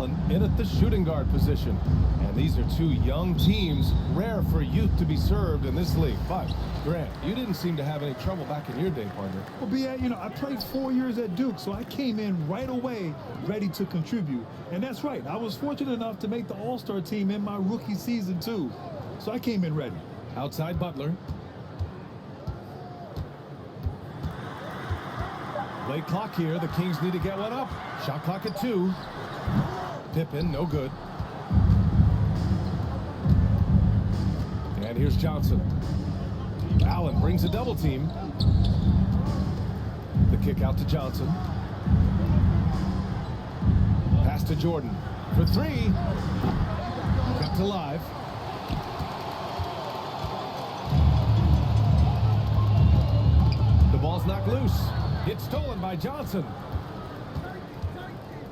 Allen in at the shooting guard position. And these are two young teams, rare for youth to be served in this league. But, Grant, you didn't seem to have any trouble back in your day, partner. Well, B.A., you know, I played 4 years at Duke, so I came in right away ready to contribute. And that's right, I was fortunate enough to make the All-Star team in my rookie season, too. So I came in ready. Outside Butler. Late clock here. The Kings need to get one up. Shot clock at 2. Pippen, no good. And here's Johnson. Allen brings a double team. The kick out to Johnson. Pass to Jordan for 3. Kept alive. The ball's knocked loose. It's stolen by Johnson.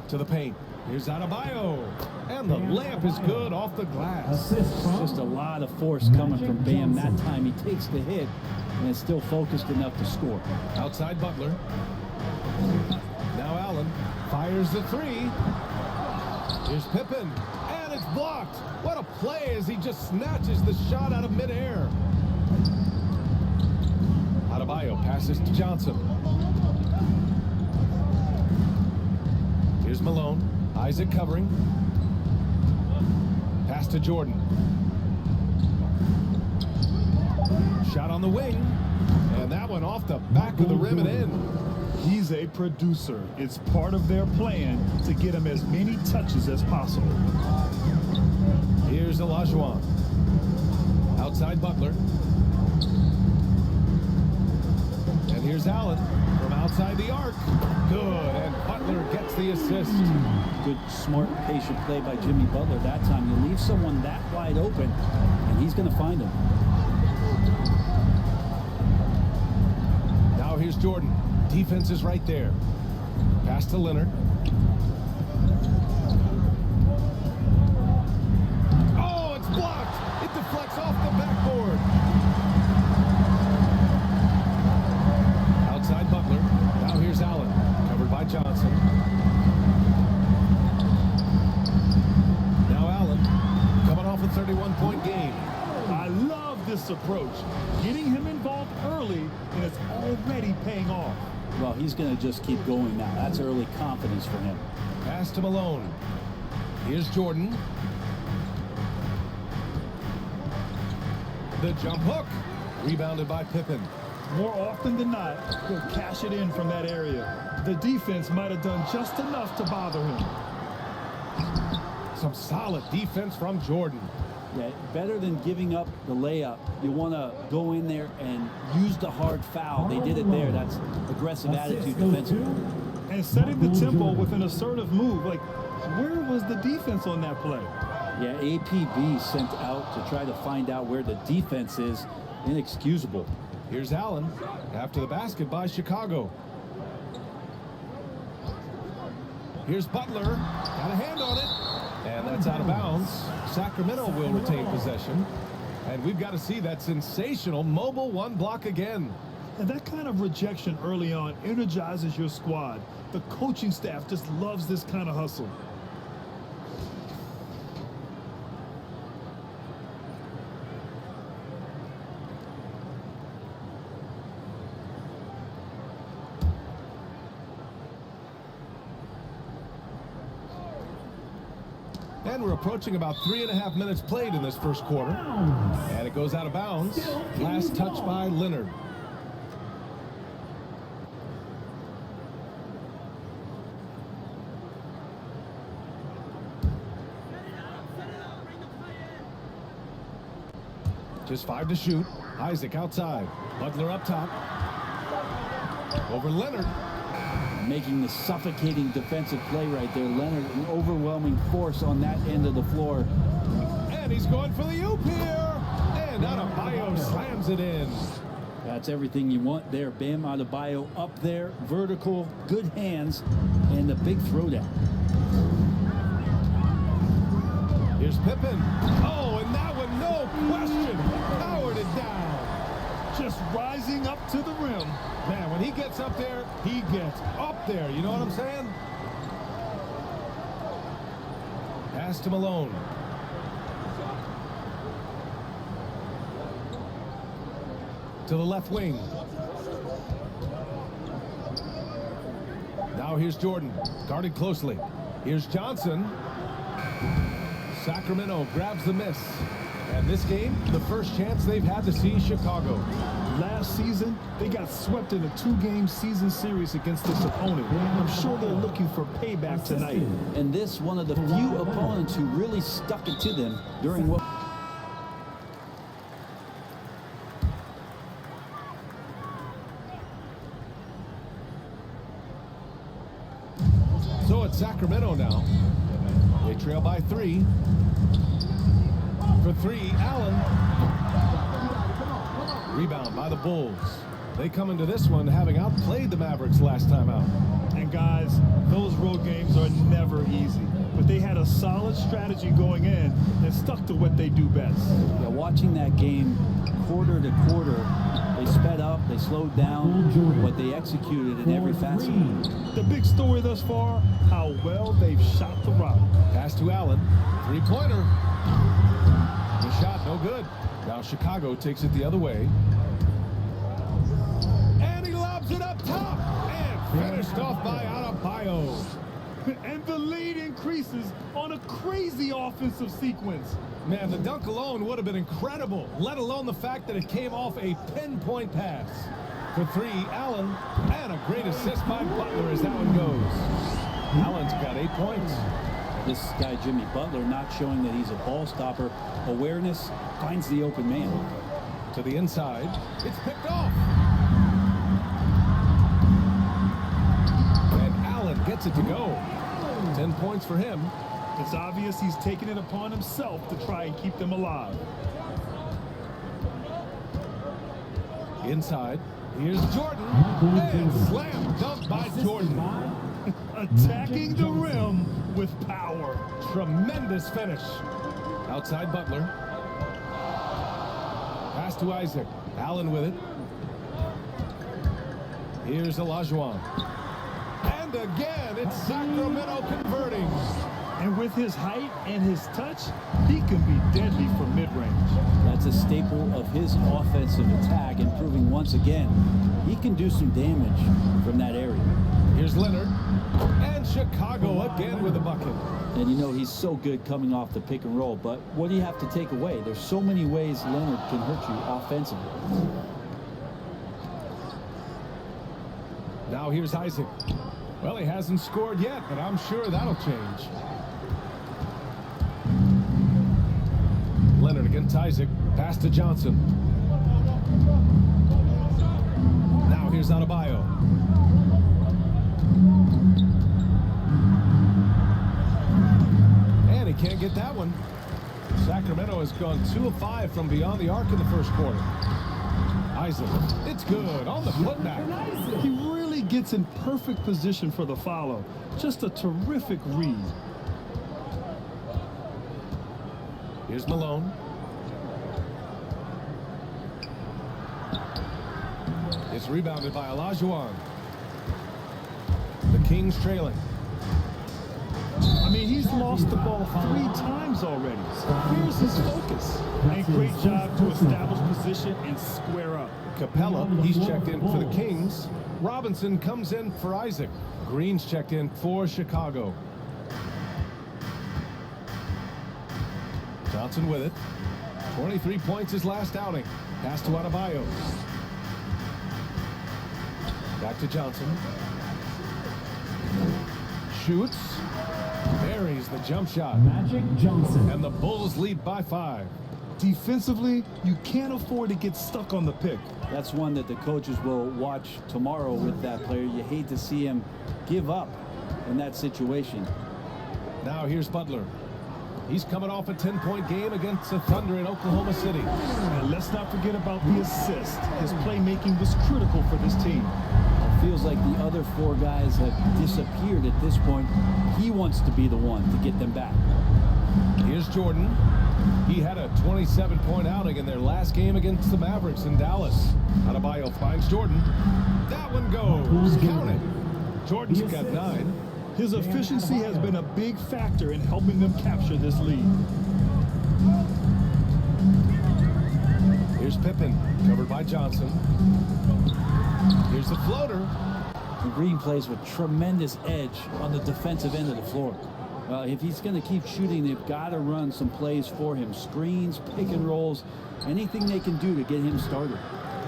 To the paint. Here's Adebayo. And the layup is good off the glass. Just a lot of force coming from Bam. That time he takes the hit and is still focused enough to score. Outside Butler. Now Allen fires the 3. Here's Pippen. And it's blocked. What a play as he just snatches the shot out of midair. Adebayo passes to Johnson. Here's Malone. Isaac covering. Pass to Jordan. Shot on the wing. And that one off the back of the rim and in. He's a producer. It's part of their plan to get him as many touches as possible. Here's Olajuwon. Outside Butler. And here's Allen from outside the arc. Good, and Butler gets the assist. Good, smart, patient play by Jimmy Butler that time. You leave someone that wide open, and he's going to find him. Now here's Jordan. Defense is right there. Pass to Leonard. Oh, it's blocked. It deflects off the backboard. Outside Butler. Now here's Allen. Covered by Johnson. Now Allen coming off a 31-point game. I love this approach. Getting him involved early, and it's already paying off. Well, he's going to just keep going now. That's early confidence for him. Pass to Malone. Here's Jordan. The jump hook. Rebounded by Pippen. More often than not, he'll cash it in from that area. The defense might have done just enough to bother him. Some solid defense from Jordan. Yeah, better than giving up the layup. You want to go in there and use the hard foul. They did it there. That's aggressive attitude defensively. And setting the tempo with an assertive move. Like, where was the defense on that play? Yeah, APB sent out to try to find out where the defense is. Inexcusable. Here's Allen after the basket by Chicago. Here's Butler. Got a hand on it. And that's out of bounds. Sacramento will retain possession. And we've got to see that sensational mobile one block again. And that kind of rejection early on energizes your squad. The coaching staff just loves this kind of hustle. And we're approaching about 3.5 minutes played in this first quarter. And it goes out of bounds. Last touch by Leonard. Just 5 to shoot. Isaac outside. Butler up top. Over Leonard. Making the suffocating defensive play right there. Leonard, an overwhelming force on that end of the floor. And he's going for the oop here. And Adebayo slams it in. That's everything you want there. Bam Adebayo up there, vertical, good hands, and the big throwdown. Here's Pippen. Oh, and that one, no question, powered it down. Just rising up to the rim. Man, when he gets up there, he gets up there. You know what I'm saying? Pass to Malone. To the left wing. Now here's Jordan, guarded closely. Here's Johnson. Sacramento grabs the miss. And this game, the first chance they've had to see Chicago. Last season, they got swept in a 2-game season series against this opponent. I'm sure they're looking for payback tonight. And this one of the few opponents who really stuck it to them during what... So it's Sacramento now. They trail by 3. For 3, Allen. Rebound by the Bulls. They come into this one having outplayed the Mavericks last time out. And guys, those road games are never easy. But they had a solid strategy going in and stuck to what they do best. Yeah, watching that game quarter to quarter, they sped up, they slowed down, but they executed in every facet. The big story thus far, how well they've shot the rock. Pass to Allen. 3-pointer. The shot no good. Now Chicago takes it the other way. And he lobs it up top. And finished off by Adebayo. And the lead increases on a crazy offensive sequence. Man, the dunk alone would have been incredible, let alone the fact that it came off a pinpoint pass. For 3, Allen. And a great assist by Butler as that one goes. Allen's got 8 points. This guy, Jimmy Butler, not showing that he's a ball stopper. Awareness, finds the open man. To the inside. It's picked off. And Allen gets it to go. 10 points for him. It's obvious he's taking it upon himself to try and keep them alive. Inside. Here's Jordan. And slam dunk by Jordan. Attacking the rim with power. Tremendous finish. Outside Butler. Pass to Isaac. Allen with it. Here's Olajuwon. And again, it's Sacramento converting. And with his height and his touch, he can be deadly from mid-range. That's a staple of his offensive attack, and proving once again he can do some damage from that area. Here's Leonard. And Chicago again with a bucket. And you know he's so good coming off the pick and roll, but what do you have to take away? There's so many ways Leonard can hurt you offensively. Now here's Isaac. Well, he hasn't scored yet, but I'm sure that'll change. Leonard against Isaac. Pass to Johnson. Now here's Adebayo. And he can't get that one. Sacramento has gone 2 of 5 from beyond the arc in the first quarter. Isaac, it's good on the putback. He really gets in perfect position for the follow. Just a terrific read. Here's Malone. It's rebounded by Olajuwon. The Kings trailing. I mean, he's lost the ball 3 times already. Here's his focus. And great job to establish position and square up. Capella, he's checked in for the Kings. Robinson comes in for Isaac. Green's checked in for Chicago. Johnson with it. 23 points his last outing. Pass to Adebayo. Back to Johnson. Shoots. Buries the jump shot. Magic Johnson. And the Bulls lead by 5. Defensively, you can't afford to get stuck on the pick. That's one that the coaches will watch tomorrow with that player. You hate to see him give up in that situation. Now here's Butler. He's coming off a 10-point game against the Thunder in Oklahoma City. And let's not forget about the assist. His playmaking was critical for this team. It feels like the other 4 guys have disappeared at this point. He wants to be the one to get them back. Here's Jordan. He had a 27-point outing in their last game against the Mavericks in Dallas. Adebayo finds Jordan. That one goes. Count it. Jordan's got 9. His efficiency has been a big factor in helping them capture this lead. Here's Pippen, covered by Johnson. Here's the floater. The Green plays with tremendous edge on the defensive end of the floor. If he's going to keep shooting, they've got to run some plays for him. Screens, pick and rolls, anything they can do to get him started.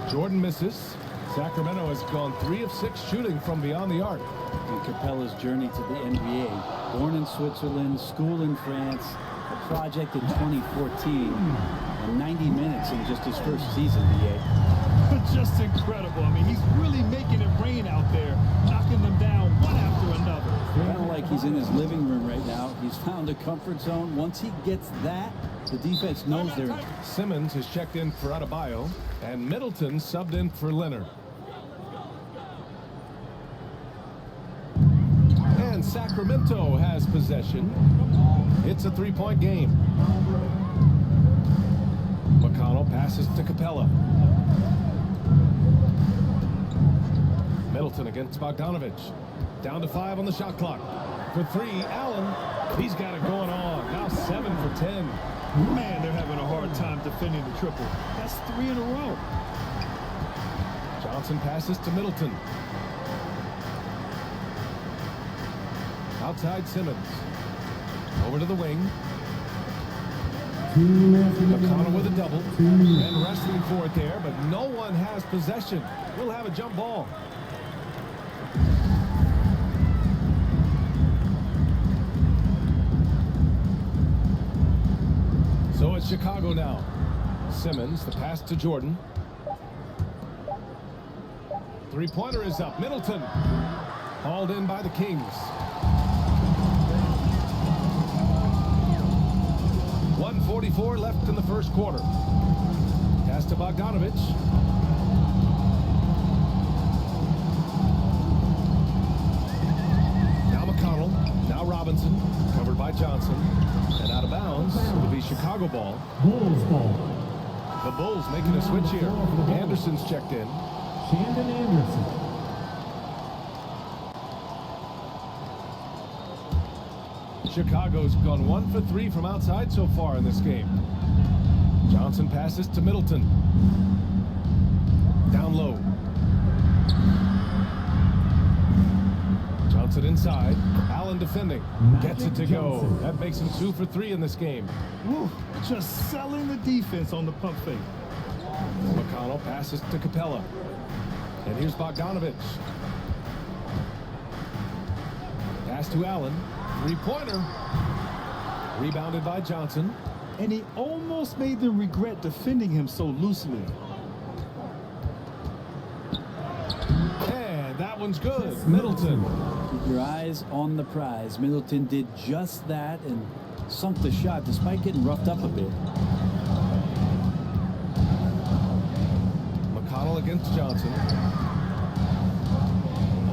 Jordan misses. Sacramento has gone 3 of 6 shooting from beyond the arc. And Capella's journey to the NBA. Born in Switzerland, school in France, a project in 2014, and 90 minutes in just his first season, BA. Just incredible. I mean, he's really making it rain out there, knocking them down one after another. Kind of like he's in his living room right now. He's found a comfort zone. Once he gets that, the defense knows they're in. Simmons has checked in for Adebayo, and Middleton subbed in for Leonard. And Sacramento has possession. It's a 3-point game. McConnell passes to Capella. Middleton against Bogdanovich. Down to 5 on the shot clock. For 3, Allen. He's got it going on. Now 7 for 10. Man, they're having a hard time defending the triple. That's 3 in a row. Johnson passes to Middleton. Outside Simmons. Over to the wing. McConnell with a double. And wrestling for it there, but no one has possession. We'll have a jump ball. So it's Chicago now. Simmons, the pass to Jordan. Three-pointer is up. Middleton. Hauled in by the Kings. 1:44 left in the first quarter. Pass to Bogdanovich. Now McConnell. Now Robinson. Covered by Johnson. And out of bounds will be Chicago ball. Bulls ball. The Bulls making a switch here. Anderson's checked in. Shandon Anderson. Chicago's gone 1 for 3 from outside so far in this game. Johnson passes to Middleton. Down low. Johnson inside. Allen defending. Gets it to go. That makes him 2 for 3 in this game. Woo, just selling the defense on the pump fake. McConnell passes to Capella. And here's Bogdanovich. Pass to Allen. Three-pointer. Rebounded by Johnson. And he almost made them regret defending him so loosely. And that one's good. Middleton. Keep your eyes on the prize. Middleton did just that and sunk the shot despite getting roughed up a bit. McConnell against Johnson.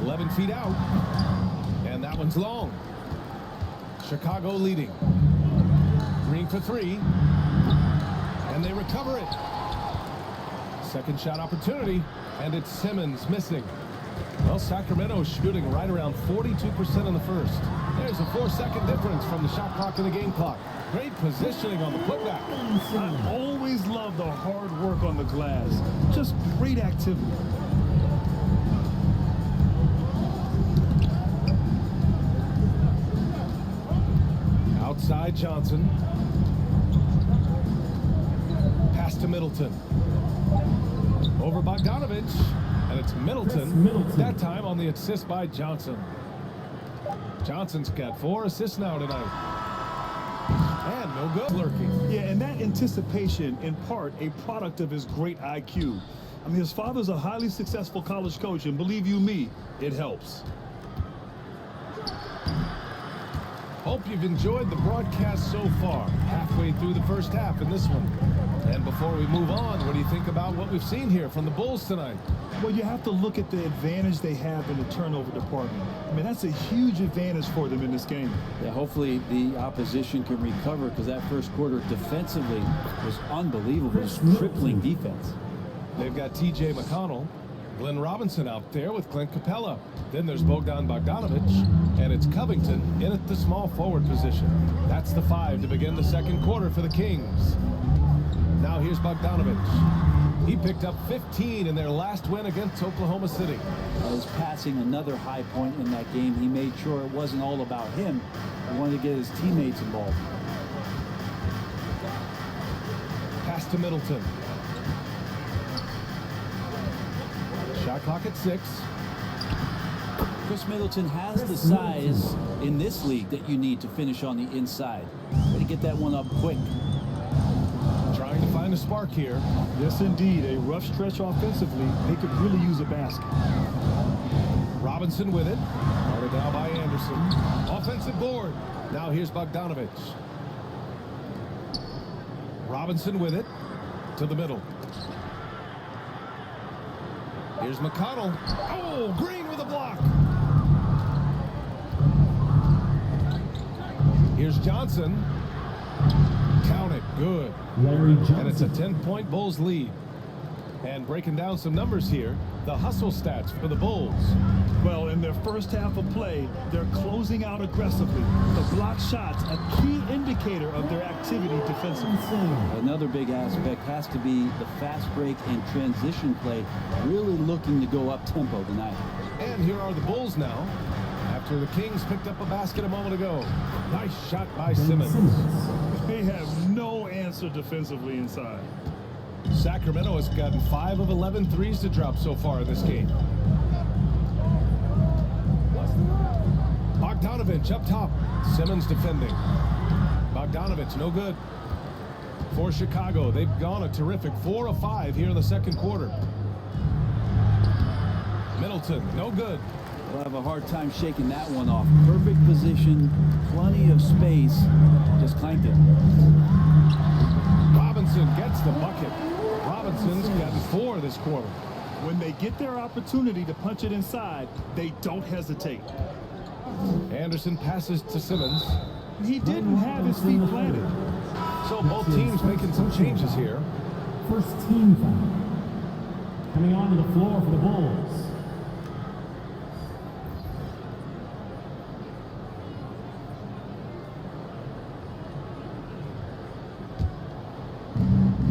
11 feet out. And that one's long. Chicago leading. Green for 3. And they recover it. Second shot opportunity. And it's Simmons missing. Well, Sacramento shooting right around 42% in the first. There's a 4-second difference from the shot clock to the game clock. Great positioning on the putback. I always love the hard work on the glass. Just great activity. Outside Johnson. Pass to Middleton. Over Bogdanovich. And it's Middleton. That time on the assist by Johnson. Johnson's got 4 assists now tonight. And no good. Lurking. Yeah, and that anticipation, in part, a product of his great IQ. I mean, his father's a highly successful college coach, and believe you me, it helps. Hope you've enjoyed the broadcast so far. Halfway through the first half in this one. And before we move on, what do you think about what we've seen here from the Bulls tonight? Well, you have to look at the advantage they have in the turnover department. I mean, that's a huge advantage for them in this game. Yeah, hopefully the opposition can recover because that first quarter defensively was unbelievable. It was crippling defense. They've got TJ McConnell. Glenn Robinson out there with Clint Capella. Then there's Bogdan Bogdanovic, and it's Covington in at the small forward position. That's the 5 to begin the second quarter for the Kings. Now here's Bogdanovic. He picked up 15 in their last win against Oklahoma City. Was passing another high point in that game. He made sure it wasn't all about him. He wanted to get his teammates involved. Pass to Middleton. Shot clock at 6. Chris Middleton has the size in this league that you need to finish on the inside. Got to get that one up quick. Trying to find a spark here. Yes, indeed. A rough stretch offensively. They could really use a basket. Robinson with it. Guarded now by Anderson. Offensive board. Now here's Bogdanovic. Robinson with it. To the middle. Here's McConnell. Oh, Green with a block. Here's Johnson. Count it. Good. Larry Johnson. And it's a 10-point Bulls lead. And breaking down some numbers here, the hustle stats for the Bulls. Well, in their first half of play, they're closing out aggressively. The block shots, a key indicator of their activity defensively. Another big aspect has to be the fast break and transition play, really looking to go up tempo tonight. And here are the Bulls now, after the Kings picked up a basket a moment ago. Nice shot by Simmons. They have no answer defensively inside. Sacramento has gotten 5 of 11 threes to drop so far in this game. Bogdanovic up top. Simmons defending. Bogdanovic no good. For Chicago, they've gone a terrific 4 of 5 here in the second quarter. Middleton no good. We'll have a hard time shaking that one off. Perfect position, plenty of space. Just clanked it. Robinson gets the bucket. Robinson's gotten 4 this quarter. When they get their opportunity to punch it inside, they don't hesitate. Anderson passes to Simmons. He didn't have his feet planted. So both teams making some changes here. First team foul. Coming onto the floor for the Bulls.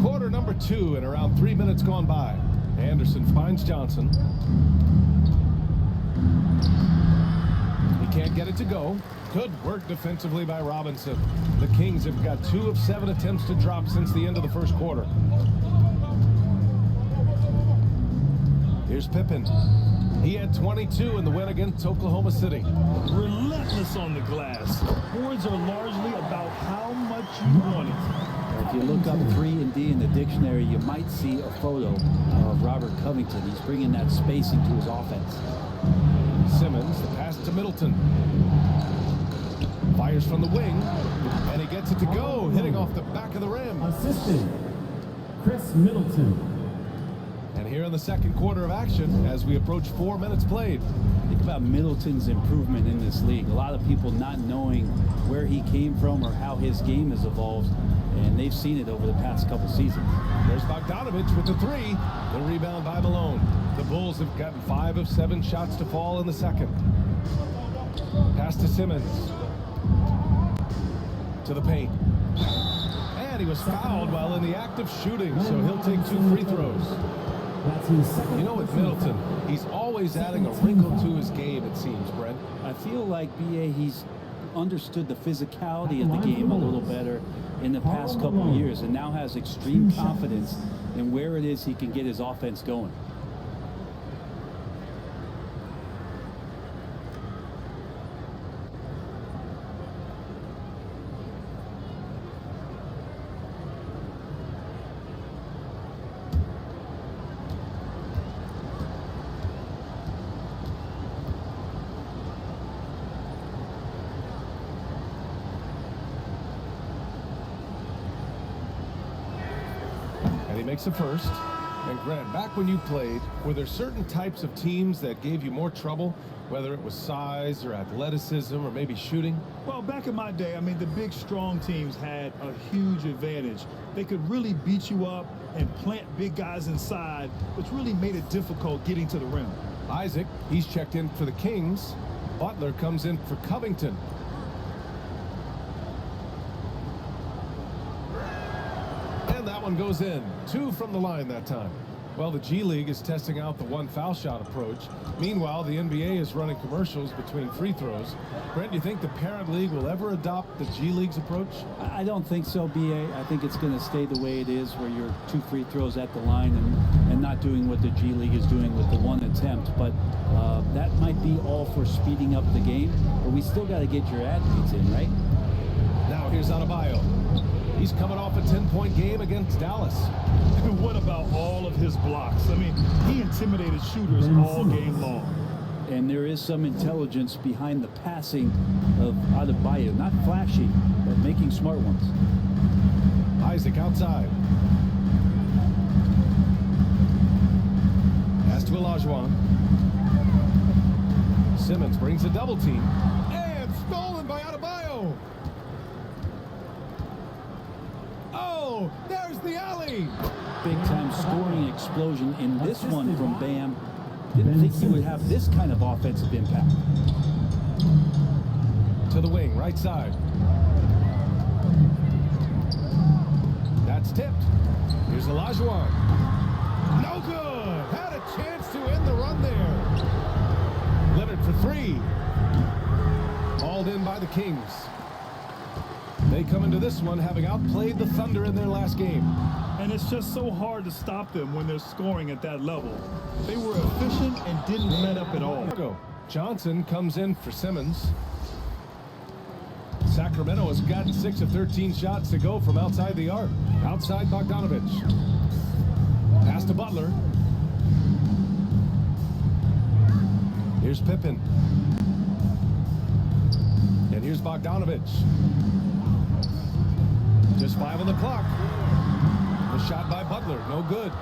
Quarter number 2 and around 3 minutes gone by. Anderson finds Johnson. He can't get it to go. Good work defensively by Robinson. The Kings have got 2 of 7 attempts to drop since the end of the first quarter. Here's Pippen. He had 22 in the win against Oklahoma City. Relentless on the glass. Boards are largely about how much you want it. If you look up 3 and D in the dictionary, you might see a photo of Robert Covington. He's bringing that spacing to his offense. Simmons, the pass to Middleton. Fires from the wing, and he gets it to go, hitting off the back of the rim. Assistant, Chris Middleton. And here in the second quarter of action, as we approach 4 minutes played. Think about Middleton's improvement in this league. A lot of people not knowing where he came from or how his game has evolved, and they've seen it over the past couple seasons. There's Bogdanovic with the 3. The rebound by Malone. The Bulls have gotten 5 of 7 shots to fall in the second. Pass to Simmons. To the paint. And he was fouled while in the act of shooting, so he'll take 2 free throws. That's his second. You know, with Middleton, he's always adding a wrinkle to his game, it seems, Brent. I feel like, B.A., he's understood the physicality of the game a little better in the past couple of years, and now has extreme confidence in where it is he can get his offense going. And he makes a first. And Grant, back when you played, were there certain types of teams that gave you more trouble, whether it was size or athleticism or maybe shooting? Well, back in my day, I mean, the big, strong teams had a huge advantage. They could really beat you up and plant big guys inside, which really made it difficult getting to the rim. Isaac, he's checked in for the Kings. Butler comes in for Covington. And that one goes in. 2 from the line that time. Well, the G League is testing out the one foul shot approach. Meanwhile, the NBA is running commercials between free throws. Brent, do you think the parent league will ever adopt the G League's approach? I don't think so, BA. I think it's going to stay the way it is, where you're 2 free throws at the line and not doing what the G League is doing with the 1 attempt. But that might be all for speeding up the game. But we still got to get your athletes in, right? Now here's Adebayo. He's coming off a 10-point game against Dallas. And what about all of his blocks? I mean, he intimidated shooters all game long. And there is some intelligence behind the passing of Adebayo. Not flashy, but making smart ones. Isaac outside. Pass to Olajuwon. Simmons brings a double team. And stolen by Adebayo. Oh, there's the alley. Big-time scoring explosion in this one from Bam. Didn't think he would have this kind of offensive impact. To the wing, right side. That's tipped. Here's Olajuwon. No good. Had a chance to end the run there. Leonard for 3. Hauled in by the Kings. They come into this one having outplayed the Thunder in their last game. And it's just so hard to stop them when they're scoring at that level. They were efficient and didn't let up at all. Johnson comes in for Simmons. Sacramento has gotten 6 of 13 shots to go from outside the arc. Outside Bogdanovich. Pass to Butler. Here's Pippen. And here's Bogdanovich. Just 5 on the clock. The shot by Butler, no good.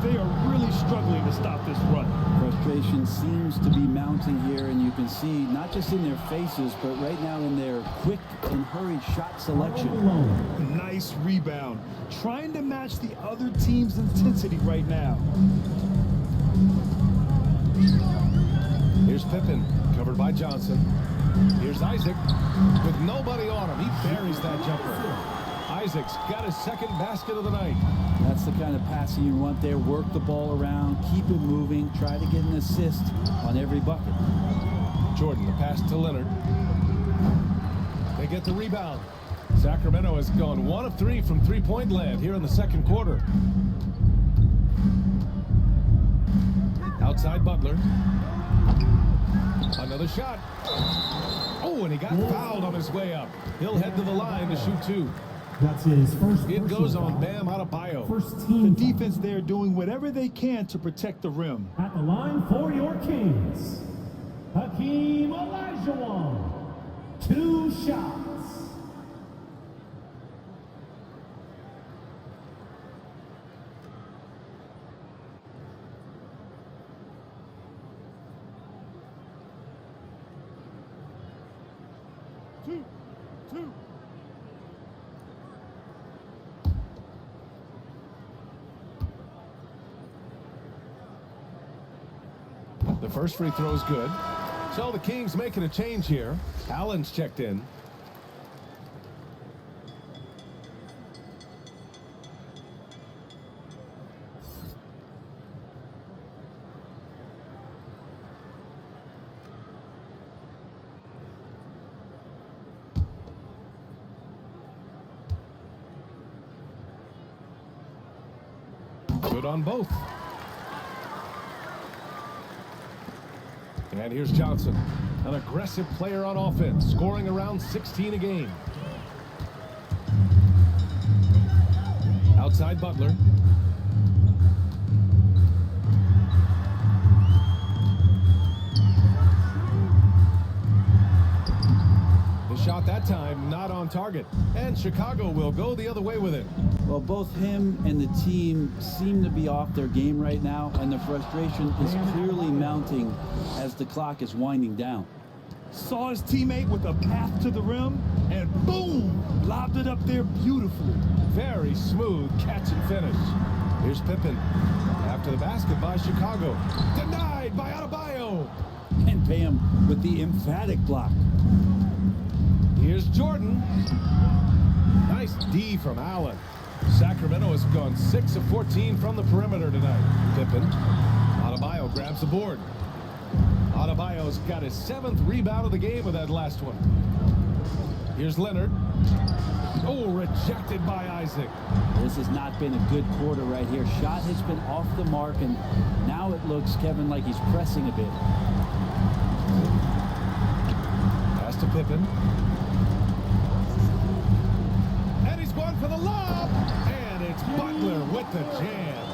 They are really struggling to stop this run. Frustration seems to be mounting here, and you can see not just in their faces, but right now in their quick and hurried shot selection. Nice rebound. Trying to match the other team's intensity right now. Here's Pippen, covered by Johnson. Here's Isaac, with nobody on him. He buries that jumper. Isaac's got his second basket of the night. That's the kind of passing you want there. Work the ball around, keep it moving, try to get an assist on every bucket. Jordan, the pass to Leonard. They get the rebound. Sacramento has gone 1 of 3 from three-point land here in the second quarter. Outside Butler. Another shot. Oh, and he got fouled on his way up. He'll head to the line to shoot 2. That's his first. It goes on Bam Adebayo. First team. The defense there doing whatever they can to protect the rim. At the line for your Kings, Hakeem Olajuwon. 2 shots. Two. The first free throw is good. So the Kings making a change here. Allen's checked in. Good on both. And here's Johnson, an aggressive player on offense, scoring around 16 a game. Outside Butler. The shot that time, not on target. And Chicago will go the other way with it. Well, both him and the team seem to be off their game right now, and the frustration is clearly mounting as the clock is winding down. Saw his teammate with a path to the rim, and boom, lobbed it up there beautifully. Very smooth catch and finish. Here's Pippen. After the basket by Chicago. Denied by Adebayo. And Bam with the emphatic block. Here's Jordan. Nice D from Allen. Sacramento has gone 6 of 14 from the perimeter tonight. Pippen. Adebayo grabs the board. Adebayo's got his 7th rebound of the game with that last one. Here's Leonard. Oh, rejected by Isaac. This has not been a good quarter right here. Shot has been off the mark, and now it looks, Kevin, like he's pressing a bit. Pass to Pippen. And he's going for the lob. And it's Butler with the jam.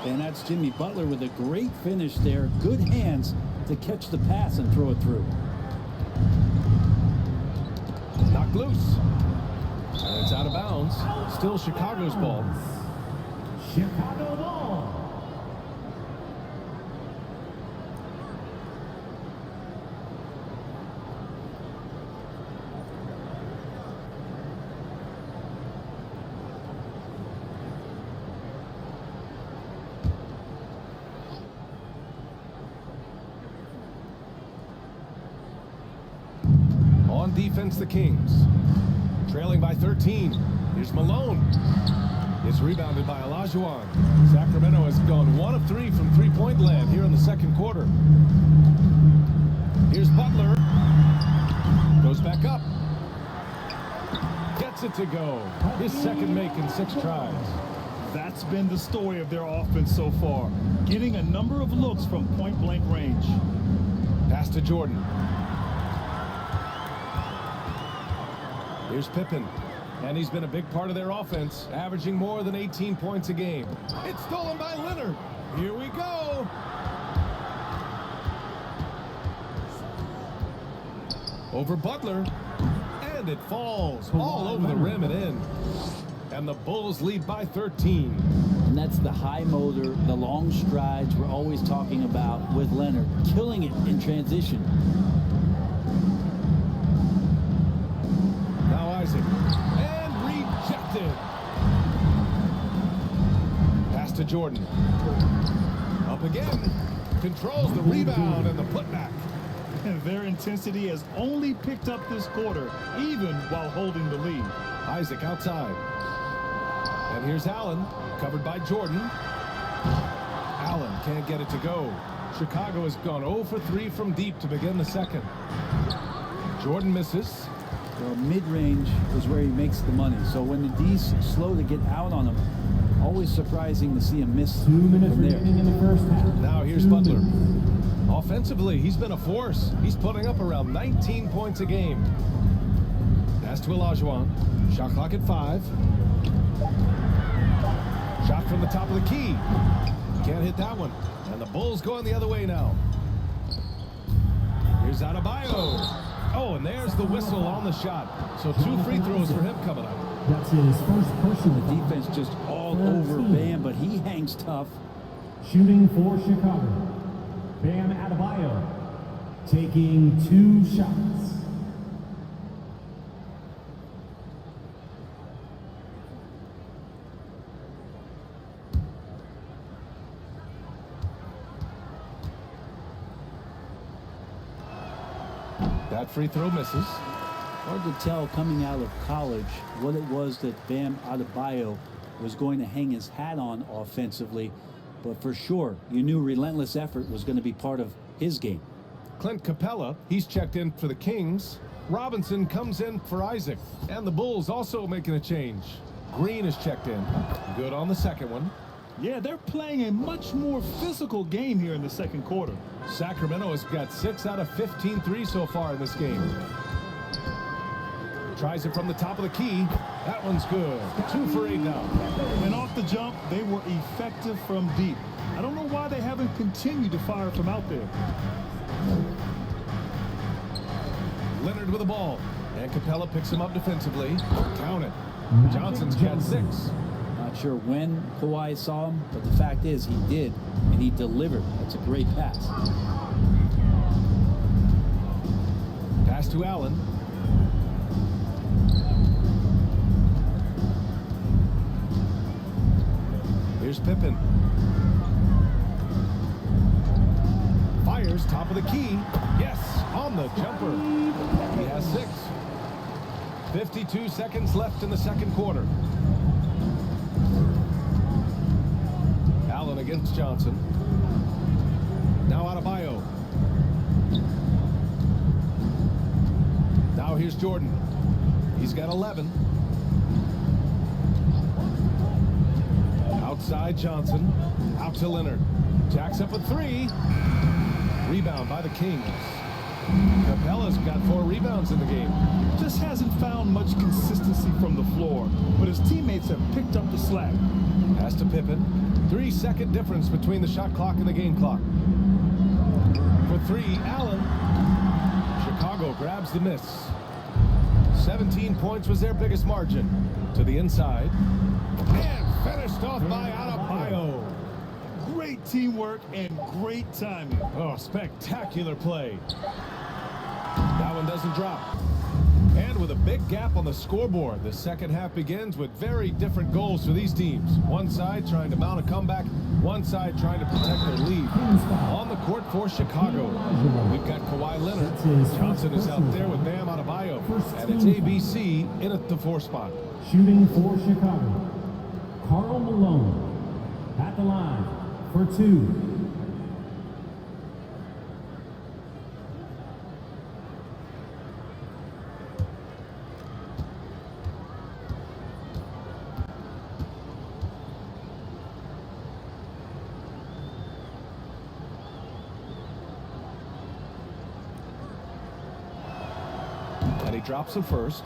And that's Jimmy Butler with a great finish there. Good hands to catch the pass and throw it through. Knocked loose. And it's out of bounds. Still Chicago's ball. Chicago ball. On defense, the Kings. Trailing by 13. Here's Malone. It's rebounded by Olajuwon. Sacramento has gone 1 of 3 from three-point land here in the second quarter. Here's Butler. Goes back up. Gets it to go. His second make in 6 tries. That's been the story of their offense so far. Getting a number of looks from point-blank range. Pass to Jordan. Here's Pippen. And he's been a big part of their offense, averaging more than 18 points a game. It's stolen by Leonard. Here we go. Over Butler. And it falls all over the rim and in. And the Bulls lead by 13. And that's the high motor, the long strides we're always talking about with Leonard. Killing it in transition. Now Isaac. And rejected. Pass to Jordan. Up again. Controls the rebound and the putback. And their intensity has only picked up this quarter, even while holding the lead. Isaac outside. And here's Allen, covered by Jordan. Allen can't get it to go. Chicago has gone 0 for 3 from deep to begin the second. Jordan misses. Well, mid-range is where he makes the money. So when the D's slow to get out on him, always surprising to see him miss 2 minutes from there. remaining in the first half. Now here's Butler. Offensively, he's been a force. He's putting up around 19 points a game. Pass to Olajuwon. Shot clock at 5. Shot from the top of the key. Can't hit that one. And the Bulls going the other way now. Here's Adebayo. Oh, and there's the whistle on the shot. So 2 free throws for him coming up. That's his first personal. The defense just all over Bam, but he hangs tough. Shooting for Chicago. Bam Adebayo taking 2 shots. That free throw misses. Hard to tell coming out of college what it was that Bam Adebayo was going to hang his hat on offensively. But for sure, you knew relentless effort was going to be part of his game. Clint Capella, he's checked in for the Kings. Robinson comes in for Isaac. And the Bulls also making a change. Green is checked in. Good on the second one. Yeah, they're playing a much more physical game here in the second quarter. Sacramento has got 6 out of 15 threes so far in this game. Tries it from the top of the key. That one's good. 2 for 8 now. And off the jump, they were effective from deep. I don't know why they haven't continued to fire from out there. Leonard with the ball. And Capella picks him up defensively. Count it. Johnson's got 6. Not sure when Kawhi saw him, but the fact is he did, and he delivered. That's a great pass. Pass to Allen. Here's Pippen. Fires top of the key. Yes, on the jumper. He has 6. 52 seconds left in the second quarter. Allen against Johnson. Now Adebayo. Now here's Jordan. He's got 11. Outside Johnson. Out to Leonard. Jacks up a 3. Rebound by the Kings. Capella's got 4 rebounds in the game. Just hasn't found much consistency from the floor, but his teammates have picked up the slack. Pass to Pippen. 3-second difference between the shot clock and the game clock. For 3, Allen. Chicago grabs the miss. 17 points was their biggest margin. To the inside. And finished off by Adebayo. Great teamwork and great timing. Oh, spectacular play. That one doesn't drop. And with a big gap on the scoreboard, the second half begins with very different goals for these teams. One side trying to mount a comeback, one side trying to protect their lead. On the court for Chicago, we've got Kawhi Leonard. Johnson is out there with Bam Adebayo. And it's ABC in at the 4 spot. Shooting for Chicago, Karl Malone at the line for 2. And he drops the first.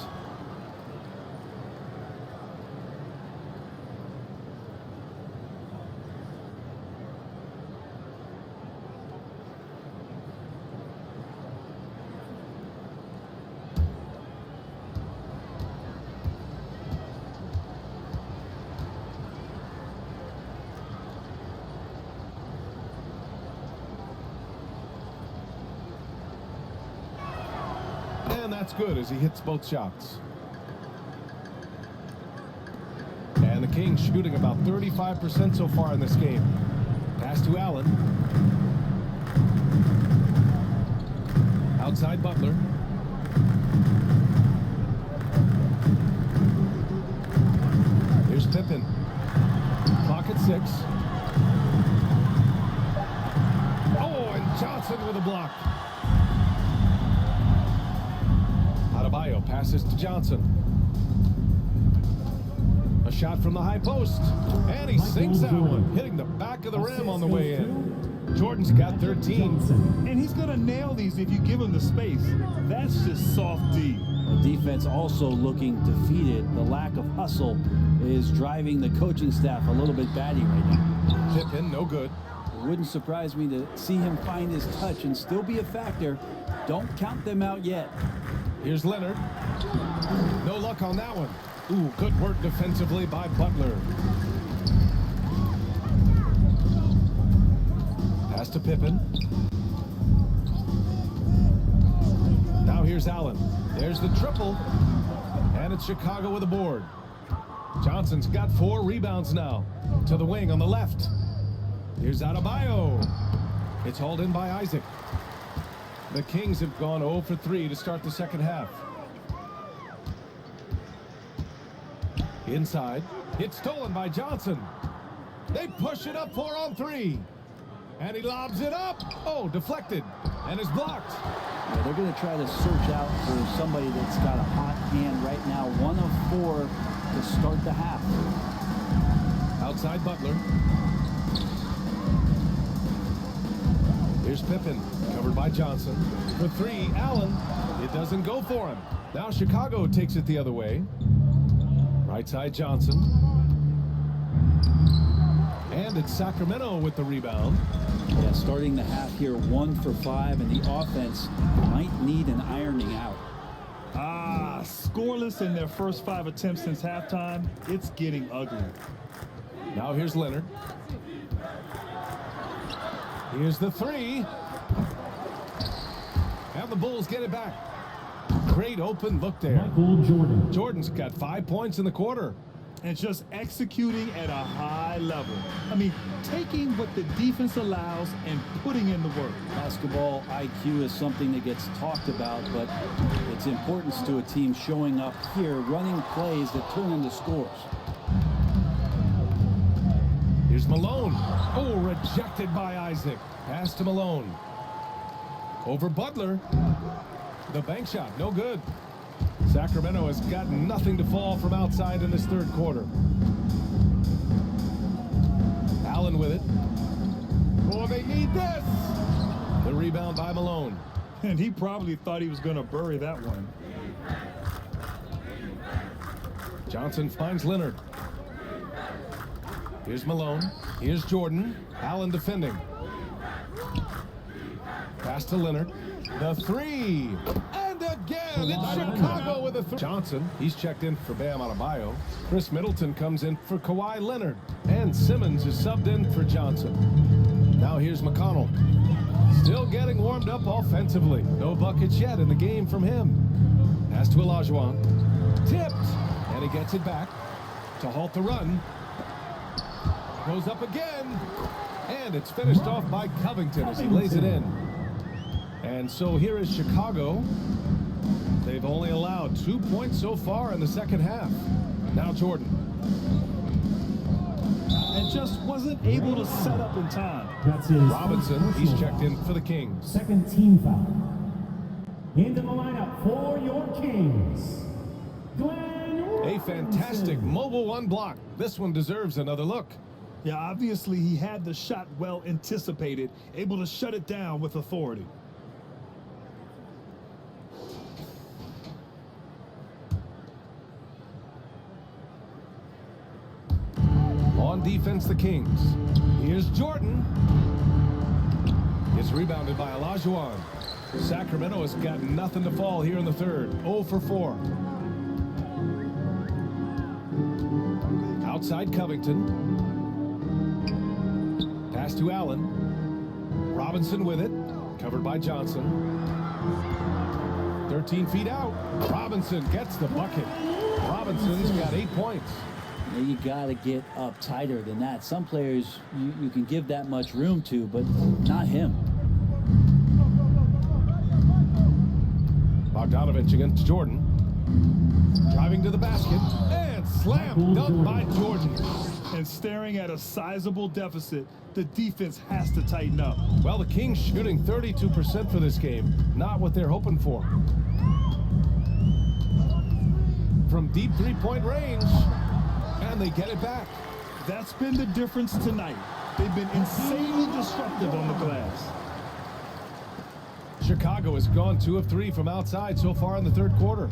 And that's good as he hits both shots. And the Kings shooting about 35% so far in this game. Pass to Allen. Outside Butler. Here's Pippen. Clock at 6. Oh, and Johnson with a block. Adebayo passes to Johnson. A shot from the high post. And he sinks that one, hitting the back of the rim on the way in. Jordan's got 13. And he's going to nail these if you give him the space. That's just soft D. The defense also looking defeated. The lack of hustle is driving the coaching staff a little bit batty right now. Pippen, no good. It wouldn't surprise me to see him find his touch and still be a factor. Don't count them out yet. Here's Leonard. No luck on that one. Ooh, good work defensively by Butler. Pass to Pippen. Now here's Allen. There's the triple. And it's Chicago with a board. Johnson's got 4 rebounds now. To the wing on the left. Here's Adebayo. It's hauled in by Isaac. The Kings have gone 0 for 3 to start the second half. Inside. It's stolen by Johnson. They push it up 4 on 3. And he lobs it up. Oh, deflected. And is blocked. Yeah, they're going to try to search out for somebody that's got a hot hand right now. 1 of 4 to start the half. Outside Butler. Here's Pippen, covered by Johnson. For 3, Allen. It doesn't go for him. Now Chicago takes it the other way. Right side Johnson. And it's Sacramento with the rebound. Yeah, starting the half here 1 for 5, and the offense might need an ironing out. Scoreless in their first 5 attempts since halftime. It's getting ugly. Now here's Leonard. Here's the 3. And the Bulls get it back. Great open look there. Michael Jordan. Jordan's got 5 points in the quarter. And just executing at a high level. I mean, taking what the defense allows and putting in the work. Basketball IQ is something that gets talked about, but its importance to a team showing up here, running plays that turn into scores. Here's Malone. Oh, rejected by Isaac. Pass to Malone. Over Butler. The bank shot, no good. Sacramento has got nothing to fall from outside in this third quarter. Allen with it. Oh, they need this. The rebound by Malone. And he probably thought he was going to bury that one. Johnson finds Leonard. Here's Malone. Here's Jordan. Allen defending. Pass to Leonard. The 3. And again, it's Chicago with a 3. Johnson, he's checked in for Bam Adebayo. Chris Middleton comes in for Kawhi Leonard. And Simmons is subbed in for Johnson. Now here's McConnell. Still getting warmed up offensively. No buckets yet in the game from him. Pass to Olajuwon. Tipped. And he gets it back to halt the run. Goes up again. And it's finished off by Covington as he lays it in. And so here is Chicago. They've only allowed 2 points so far in the second half. Now Jordan. And just wasn't able to set up in time. That's his Robinson, he's checked in for the Kings. Second team foul. Into the lineup for your Kings, Glenn A fantastic Robinson. mobile 1 block. This one deserves another look. Yeah, obviously he had the shot well anticipated, able to shut it down with authority. On defense, the Kings. Here's Jordan. It's rebounded by Olajuwon. Sacramento has got nothing to fall here in the third. 0 for 4. Outside Covington. Pass to Allen. Robinson with it. Covered by Johnson. 13 feet out. Robinson gets the bucket. Robinson's got 8 points. You got to get up tighter than that. Some players you can give that much room to, but not him. Bogdanovich against Jordan. Driving to the basket. And slam dunk by Jordan. And staring at a sizable deficit, the defense has to tighten up. Well, the Kings shooting 32% for this game. Not what they're hoping for. From deep three-point range. And they get it back. That's been the difference tonight. They've been insanely disruptive on the glass. Chicago has gone 2 of 3 from outside so far in the third quarter.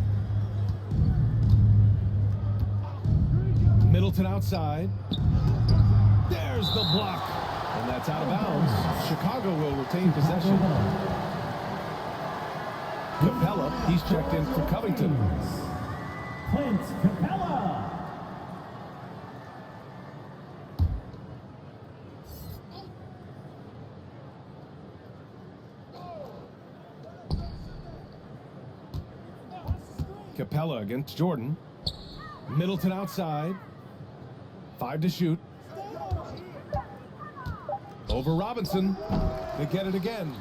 Middleton outside. There's the block. And that's out of bounds. Chicago will retain possession. Capella, he's checked in for Covington. Clint Capella. Capella against Jordan. Middleton outside. 5 to shoot. Over Robinson. They get it again.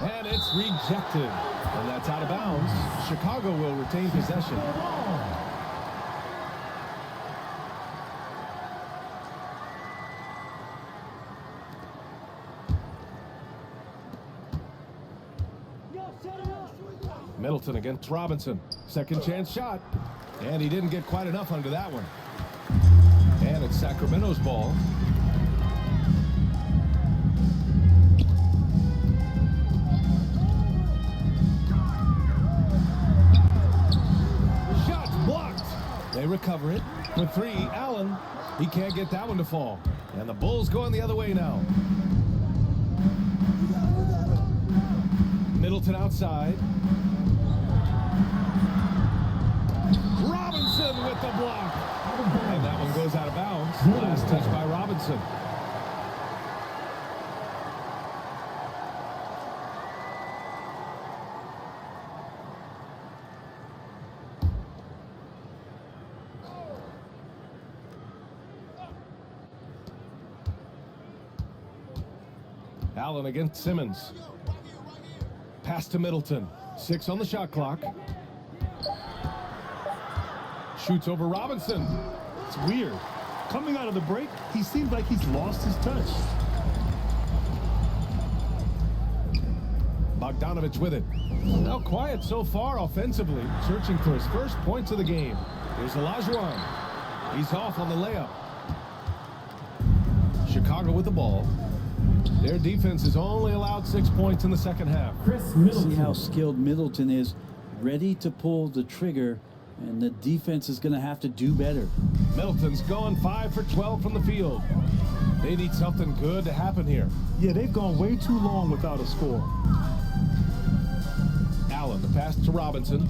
And it's rejected. And that's out of bounds. Chicago will retain possession. Middleton against Robinson. Second chance shot. And he didn't get quite enough under that one. And it's Sacramento's ball. Shot blocked. They recover it. For 3, Allen. He can't get that one to fall. And the Bulls going the other way now. Middleton outside. Robinson with the block. And that one goes out of bounds. Last touch by Robinson. Allen against Simmons. Pass to Middleton. 6 on the shot clock. Shoots over Robinson. It's weird. Coming out of the break, he seems like he's lost his touch. Bogdanovich with it. Now quiet so far offensively, searching for his first points of the game. Here's Olajuwon. He's off on the layup. Chicago with the ball. Their defense has only allowed 6 points in the second half. Chris Middleton. See how skilled Middleton is, ready to pull the trigger, and the defense is going to have to do better. Middleton's going 5 for 12 from the field. They need something good to happen here. Yeah, they've gone way too long without a score. Allen, the pass to Robinson.